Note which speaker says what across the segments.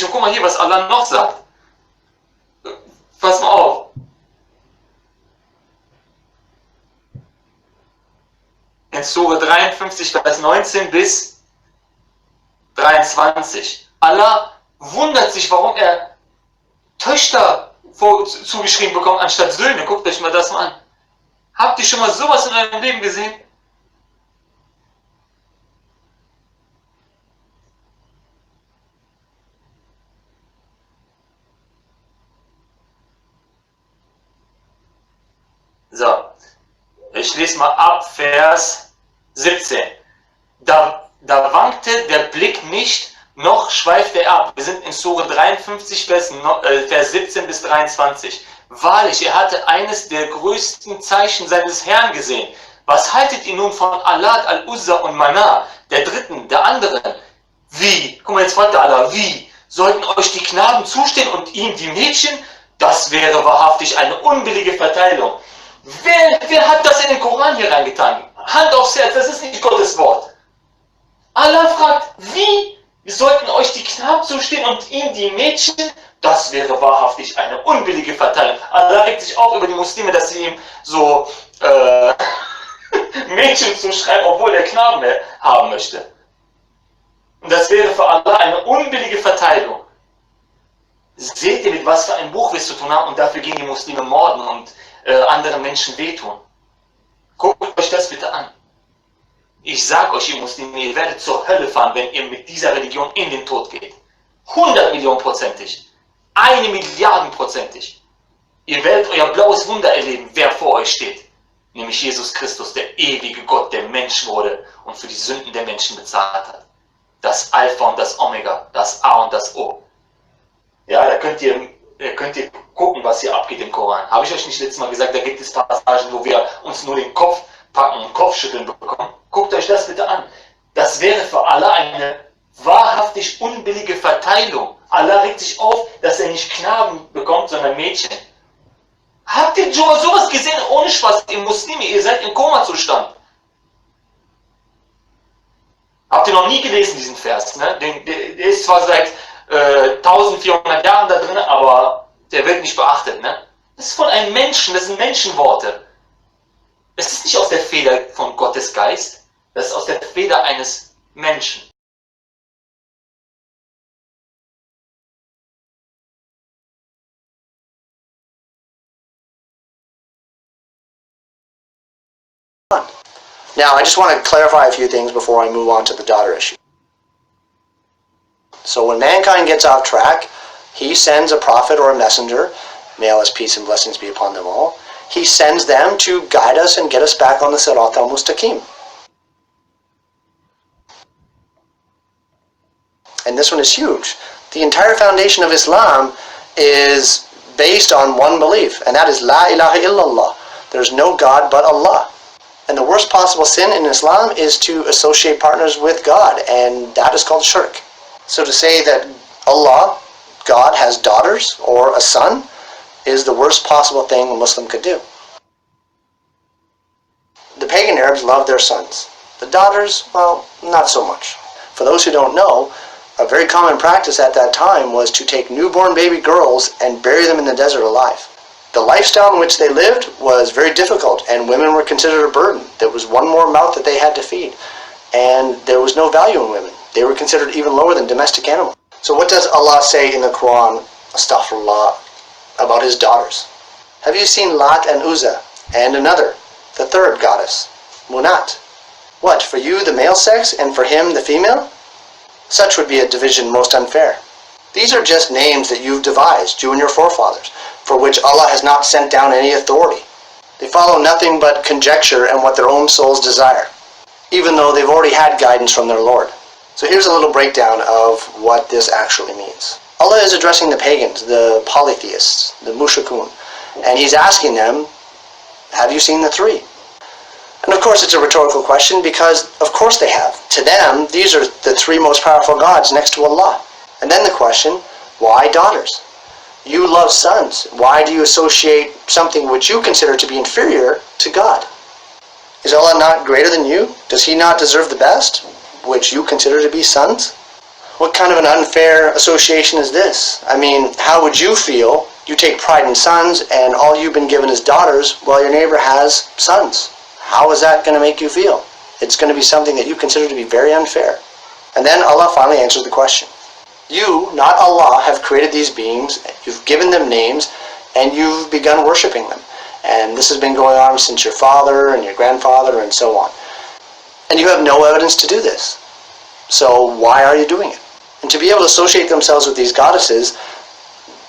Speaker 1: Und guck mal hier, was Allah noch sagt. Pass mal auf. In Sure 53, Vers 19 bis 23. Allah wundert sich, warum er Töchter zugeschrieben bekommt, anstatt Söhne. Guckt euch mal das mal an. Habt ihr schon mal sowas in eurem Leben gesehen? So, ich lese mal ab Vers 17. Da wankte der Blick nicht, noch schweifte er ab. Wir sind in Sure 53, Vers 17 bis 23. Wahrlich, er hatte eines der größten Zeichen seines Herrn gesehen. Was haltet ihr nun von Allat, Al-Uzza und Manah, der dritten, der anderen? Wie? Guck mal, jetzt fragt Allah, wie? Sollten euch die Knaben zustehen und ihm die Mädchen? Das wäre wahrhaftig eine unbillige Verteilung. Wer hat das in den Koran hier reingetan? Hand aufs Herz, das ist nicht Gottes Wort. Allah fragt, wie sollten euch die Knaben zustehen und ihm die Mädchen? Das wäre wahrhaftig eine unbillige Verteilung. Allah regt sich auch über die Muslime, dass sie ihm so Mädchen zuschreiben, obwohl er Knaben haben möchte. Und das wäre für Allah eine unbillige Verteilung. Seht ihr, mit was für ein Buch wir es zu tun haben, und dafür gehen die Muslime morden und anderen Menschen wehtun. Guckt euch das bitte an. Ich sag euch, ihr Muslime, ihr werdet zur Hölle fahren, wenn ihr mit dieser Religion in den Tod geht. 100 Millionen prozentig. 1 Milliarden prozentig. Ihr werdet euer blaues Wunder erleben, wer vor euch steht. Nämlich Jesus Christus, der ewige Gott, der Mensch wurde und für die Sünden der Menschen bezahlt hat. Das Alpha und das Omega, das A und das O. Ja, da könnt ihr gucken, was hier abgeht im Koran. Habe ich euch nicht letztes Mal gesagt, da gibt es Passagen, wo wir uns nur den Kopf packen und Kopfschütteln bekommen. Guckt euch das bitte an. Das wäre für Allah eine wahrhaftig unbillige Verteilung. Allah regt sich auf, dass er nicht Knaben bekommt, sondern Mädchen. Habt ihr sowas gesehen? Ohne Spaß, ihr Muslime, ihr seid im Koma-Zustand. Habt ihr noch nie gelesen, diesen Vers? Ne? Der ist zwar seit 1400 Jahren da drin, aber der wird nicht beachtet. Ne? Das ist von einem Menschen, das sind Menschenworte. Es ist nicht aus der Feder von Gottes Geist, das ist aus der Feder eines Menschen.
Speaker 2: Now, I just want to clarify a few things before I move on to the daughter issue. So when mankind gets off track, he sends a prophet or a messenger, may Allah's peace and blessings be upon them all. He sends them to guide us and get us back on the Sirat al-Mustaqim. And this one is huge. The entire foundation of Islam is based on one belief, and that is La ilaha illallah. There's no God but Allah. And the worst possible sin in Islam is to associate partners with God, and that is called shirk. So to say that Allah, God, has daughters or a son is the worst possible thing a Muslim could do. The pagan Arabs loved their sons. The daughters, well, not so much. For those who don't know, a very common practice at that time was to take newborn baby girls and bury them in the desert alive. The lifestyle in which they lived was very difficult, and women were considered a burden. There was one more mouth that they had to feed, and there was no value in women. They were considered even lower than domestic animals. So what does Allah say in the Quran, astaghfirullah, about his daughters? Have you seen Lat and Uzza, and another, the third goddess, Munat? What, for you the male sex, and for him the female? Such would be a division most unfair. These are just names that you've devised, you and your forefathers, for which Allah has not sent down any authority. They follow nothing but conjecture and what their own souls desire, even though they've already had guidance from their Lord. So here's a little breakdown of what this actually means. Allah is addressing the pagans, the polytheists, the mushrikun, and He's asking them, have you seen the three? And of course it's a rhetorical question because of course they have. To them, these are the three most powerful gods next to Allah. And then the question, why daughters? You love sons. Why do you associate something which you consider to be inferior to God? Is Allah not greater than you? Does He not deserve the best, which you consider to be sons? What kind of an unfair association is this? I mean, how would you feel? You take pride in sons and all you've been given is daughters while your neighbor has sons. How is that going to make you feel? It's going to be something that you consider to be very unfair. And then Allah finally answers the question. You, not Allah, have created these beings, you've given them names, and you've begun worshipping them. And this has been going on since your father and your grandfather and so on. And you have no evidence to do this. So why are you doing it? And to be able to associate themselves with these goddesses,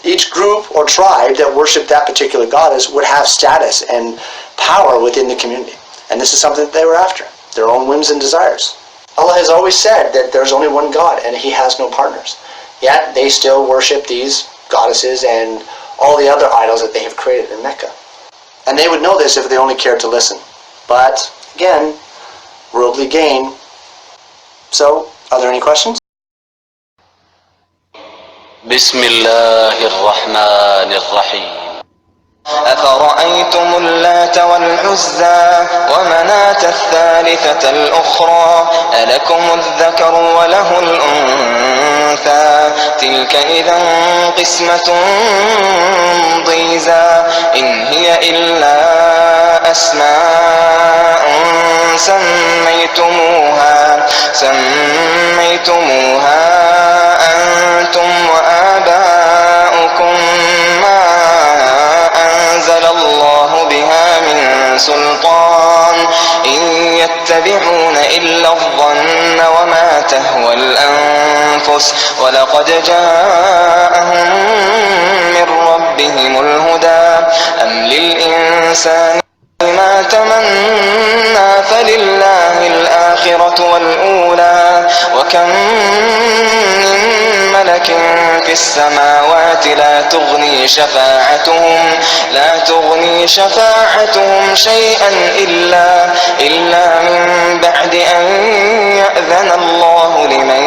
Speaker 2: each group or tribe that worshipped that particular goddess would have status and power within the community. And this is something that they were after, their own whims and desires. Allah has always said that there's only one God and He has no partners. Yet they still worship these goddesses and all the other idols that they have created in Mecca. And they would know this if they only cared to listen. But, again, worldly gain. So, are there any questions?
Speaker 3: بسم الله الرحمن الرحيم أفرأيتم اللات والعزى ومناة الثالثة الأخرى ألكم الذكر وله الأنثى تلك إذا قسمة ضيزى إن هي إلا أسماء سميتموها أنتم وآباؤكم ما أنزل الله بها من سلطان إن يتبعون إلا الظن وما تهوى الأنفس ولقد جاءهم من ربهم الهدى أم للإنسان ما تمنى فلله الآخرة والأولى وكم من ملك في السماوات لا تغني شفاعتهم شيئا إلا من بعد أن يأذن الله لمن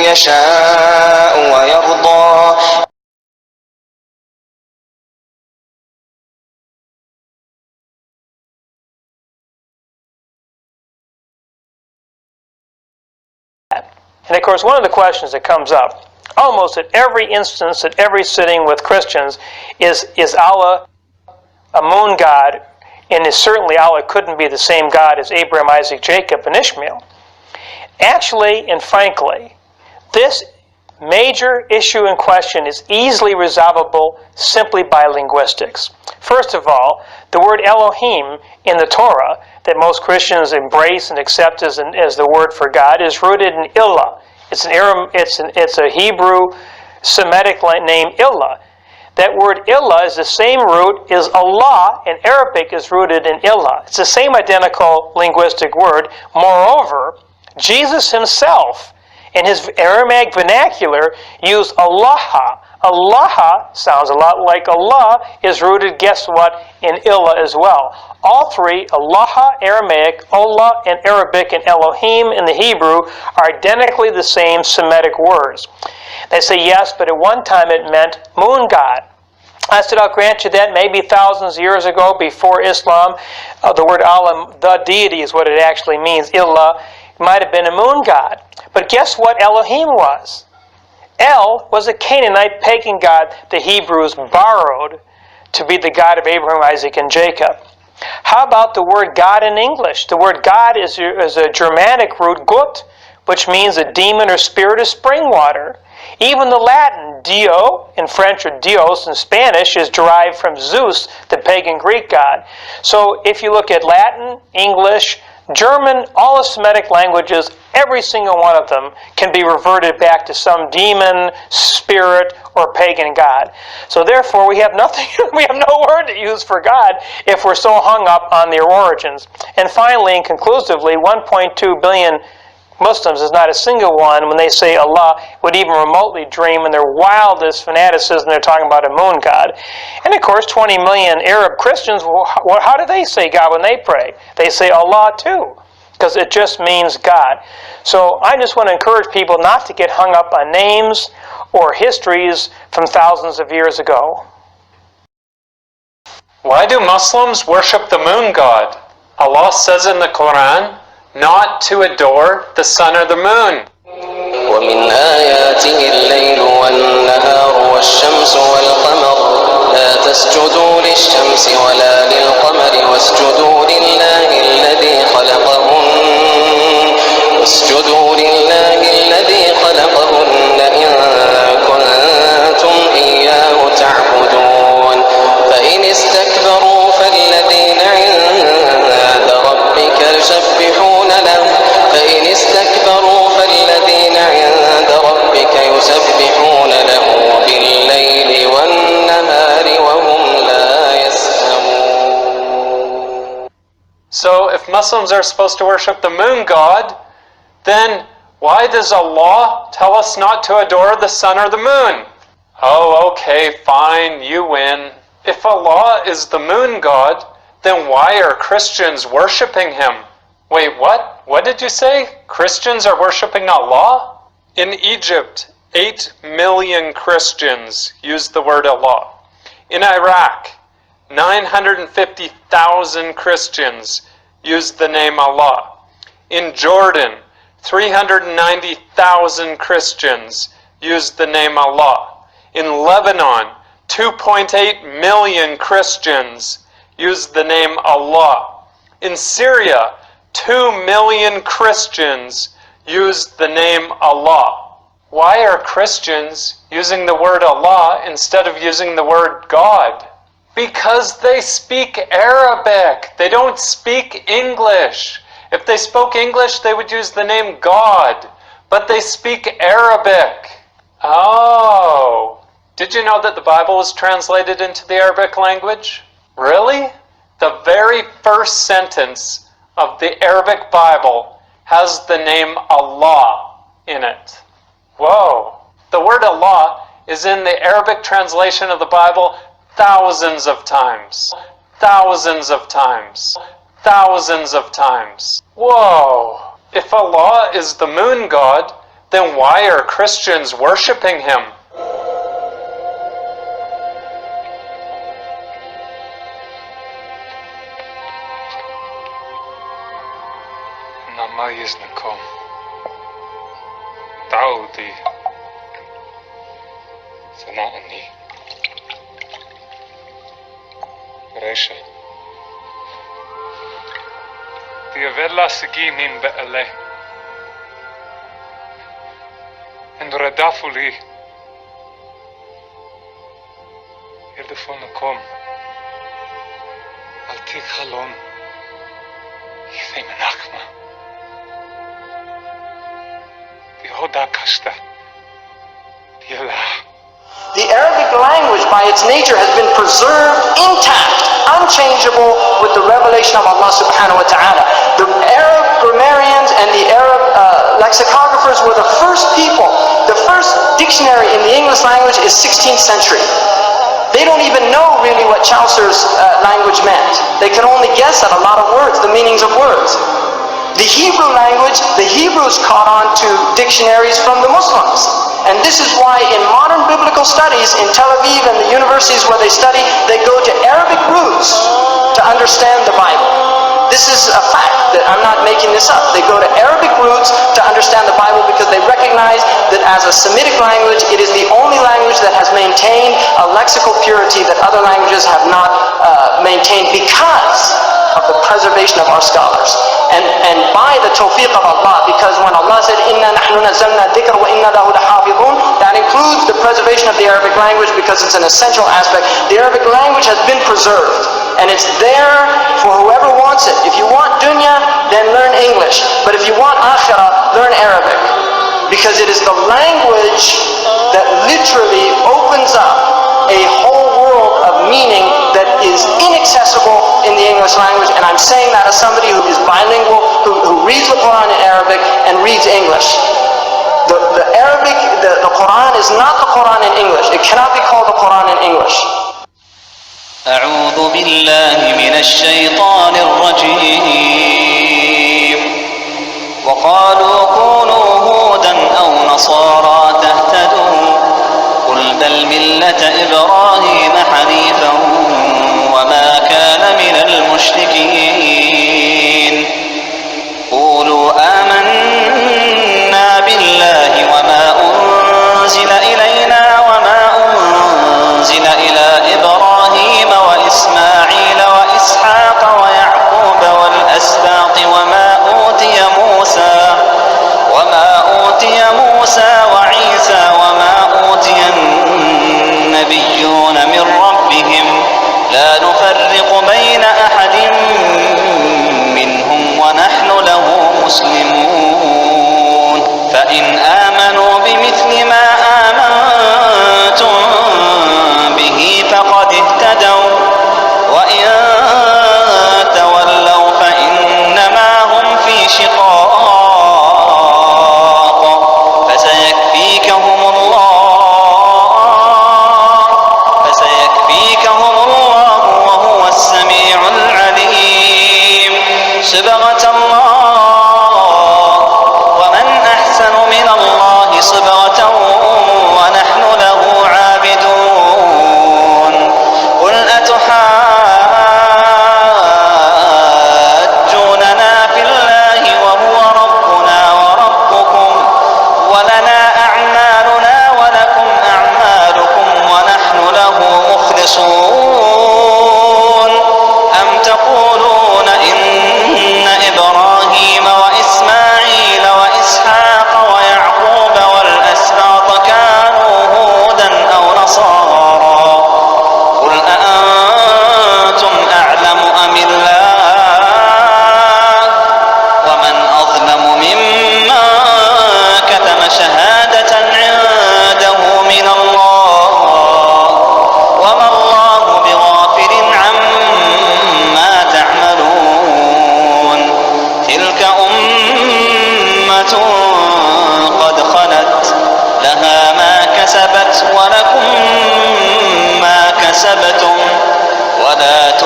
Speaker 3: يشاء ويرضى
Speaker 4: And of course, one of the questions that comes up almost at every instance, at every sitting with Christians, is Allah a moon god? And certainly Allah couldn't be the same God as Abraham, Isaac, Jacob, and Ishmael. Actually and frankly, this major issue in question is easily resolvable simply by linguistics. First of all, the word Elohim in the Torah that most Christians embrace and accept as the word for God is rooted in Illah. It's a Hebrew Semitic name, Illah. That word Illah is the same root as Allah in Arabic is rooted in Illah. It's the same identical linguistic word. Moreover, Jesus himself in his Aramaic vernacular used Allah. Allah sounds a lot like Allah, is rooted, guess what, in Illah as well. All three, Allah, Aramaic, Allah in Arabic, and Elohim in the Hebrew, are identically the same Semitic words. They say yes, but at one time it meant moon god. I said, I'll grant you that maybe thousands of years ago, before Islam, the word Allah, the deity is what it actually means, Illah, might have been a moon god. But guess what Elohim was? El was a Canaanite pagan god the Hebrews borrowed to be the God of Abraham, Isaac, and Jacob. How about the word God in English? The word God is a Germanic root, gut, which means a demon or spirit of spring water. Even the Latin, Dio, in French, or Dios in Spanish, is derived from Zeus, the pagan Greek god. So if you look at Latin, English, German, all the Semitic languages, every single one of them can be reverted back to some demon, spirit, or pagan god. So therefore, we have nothing, we have no word to use for God if we're so hung up on their origins. And finally, and conclusively, 1.2 billion Muslims is not a single one when they say Allah would even remotely dream in their wildest fanaticism they're talking about a moon god. And of course 20 million Arab Christians, how do they say God when they pray? They say Allah too, because it just means God. So I just want to encourage people not to get hung up on names or histories from thousands of years ago.
Speaker 5: Why do Muslims worship the moon god? Allah says in the Quran, not to adore the sun or the moon.
Speaker 3: ومن آياته الليل والنهار والشمس والقمر لا تسجدوا للشمس ولا للقمر واسجدوا لله الذي خلقهن إن كنتم إياه تعبدون فإن استكبروا فالذين عند ربك يسبحون له بالليل والنهار وهم لا يسأمون.
Speaker 5: So if Muslims are supposed to worship the moon god, then why does Allah tell us not to adore the sun or the moon? Oh, okay, fine, you win. If Allah is the moon god, then why are Christians worshiping him? Wait, what? What did you say? Christians are worshiping Allah? In Egypt, 8 million Christians use the word Allah. In Iraq, 950,000 Christians use the name Allah. In Jordan, 390,000 Christians use the name Allah. In Lebanon, 2.8 million Christians use the name Allah. In Syria, 2 million Christians use the name Allah. Why are Christians using the word Allah instead of using the word God? Because they speak Arabic. They don't speak English. If they spoke English, they would use the name God. But they speak Arabic. Oh. Did you know that the Bible was translated into the Arabic language? Really? The very first sentence of the Arabic Bible has the name Allah in it. Whoa. The word Allah is in the Arabic translation of the Bible thousands of times. Thousands of times. Thousands of times. Whoa. If Allah is the moon god, then why are Christians worshiping him?
Speaker 6: ما يزنكم تعودي ثناءني ريشة دي فيلا سجيمين بقلي إن ردافوا لي يردفونكم ألتيك خلون يثي مناكمة
Speaker 2: The Arabic language by its nature has been preserved intact, unchangeable with the revelation of Allah subhanahu wa ta'ala. The Arab grammarians and the Arab lexicographers were the first people. The first dictionary in the English language is 16th century. They don't even know really what Chaucer's language meant. They can only guess at a lot of words, the meanings of words. The Hebrew language, the Hebrews caught on to dictionaries from the Muslims. And this is why in modern biblical studies in Tel Aviv and the universities where they study, they go to Arabic roots to understand the Bible. This is a fact that I'm not making this up. They go to Arabic roots to understand the Bible because they recognize that as a Semitic language, it is the only language that has maintained a lexical purity that other languages have not maintained because of the preservation of our scholars. And by the tawfiq of Allah, because when Allah said, "Inna nahnu nazzalna dhikra wa inna lahu lahafidhun," that includes the preservation of the Arabic language because it's an essential aspect. The Arabic language has been preserved, and it's there for whoever wants it. If you want dunya, then learn English. But if you want akhirah, learn Arabic. Because it is the language that literally opens up a whole world of meaning that is inaccessible in the English language. And I'm saying that as somebody who is bilingual, who reads the Quran in Arabic and reads English. The Arabic, the Quran is not the Quran in English. It cannot be called the Quran in English.
Speaker 3: أعوذ بالله من الشيطان الرجيم وقالوا كونوا هودا أو نصارى تهتدوا قل بل ملة إبراهيم حنيفا وما كان من المشركين قولوا آمنا بالله وما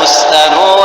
Speaker 3: تسألون